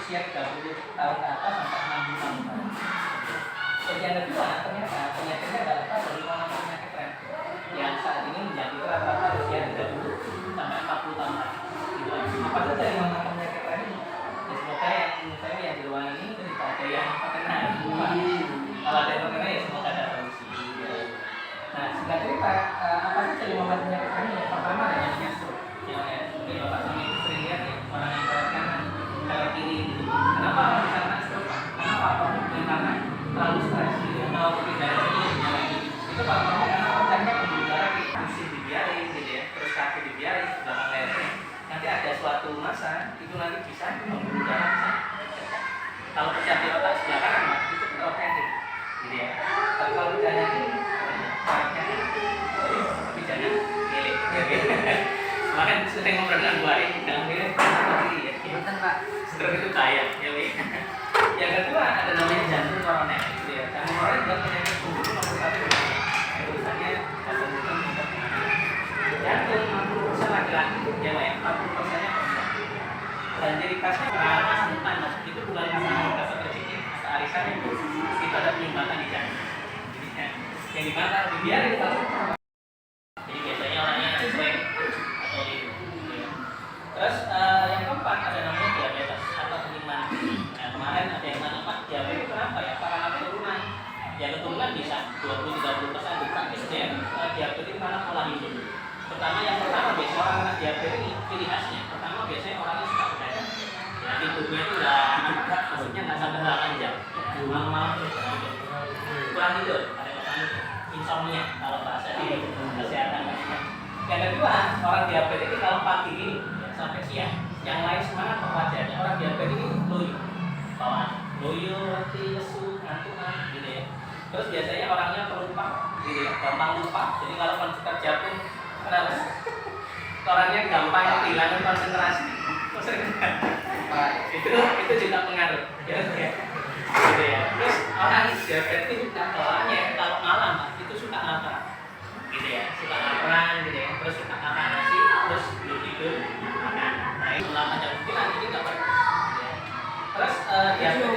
usia 30 tahun ke atas sampai 60 tahun ke atas. Terus yang kedua, ternyata penyakitnya adalah dari mana penyakit tren yang saat ini menjadi rata-rata usia 30 sampai 40 tahun ke atas. Gitu. Apa saja yang mana penyakit tren ini? Ya, semoga yang saya yang di ruang ini tidak ada yang terkena. Kalau ada yang terkena ya semoga ada solusi. Nah, singkat cerita, apa saja yang membuat penyakit tren ini? Pertama adalah stroke. Mungkin Bapak sama Ibu sering lihat ya, orang yang belok kanan, belok kiri gitu. Kenapa orang bisa kena stroke? Kenapa? Karena terlalu stres gitu, atau tidak ada ini. Itu faktornya karena organnya pembuluh darah pusing dibiarin gitu ya, terus kaki dibiarin, belakang lehernya. Nanti ada suatu masa itu nanti bisa pembuluh darah bisa. Kalau pecah di otak sebelah kanan, itu ortopedi gitu ya. Tapi kalau pecahnya ini, orangnya tapi jangan milik. Makanya sering ngobrol dengan Bu Ari, jangan milik kiri ya. Betul Pak. Stroke itu bahaya, ya. Yang kedua ada namanya jantung koroner, gitu ya. Jantung koroner juga penyakit pembunuh nomor 1 urusannya jantung jantung 60% laki-laki, ya Pak ya, 40%-nya perempuan. Dan jadi khasnya semutan, itu bukan karena mereka tercicit atau arisan itu ada penyumbatan di jantung. Jadi yang dimana dibiarin kalau jadi biasanya orangnya sering atau itu. Terus yang keempat ada namanya diabetes atau penyimpan. Nah, kemarin ada yang tanya Pak, diabetes kenapa ya? Karena keturunan. Ya keturunan bisa 20-30% bukan SDM diabetes karena pola hidup. Yang pertama biasanya orang kena diabetes ini ciri khasnya. Pertama biasanya orangnya suka begadang. Ya tidurnya itu maksudnya nggak sampai 8 jam. Malam-malam kurang tidur, ada kesan insomnia kalau bahasa di kesehatan. Yang kedua, orang diabetes ini kalau pagi ini sampai siang, yang lain semangat wajarnya. Orang diabetes ini loyo, bawaan loyo, letih, lesu, ngantuk gitu ya. Terus biasanya orangnya pelupa, gitu ya, gampang lupa. Jadi kalau kerja pun orangnya gampang kehilangan konsentrasi. Itu juga pengaruh, ya. Gitu ya. Terus orang diabetes itu bawaannya kalau malam itu suka lapar, gitu ya, suka laparan, gitu ya. Terus suka makan nasi, terus belum tidur makan. Nah itu 8 jam 9 ini nggak pernah. Terus diabetes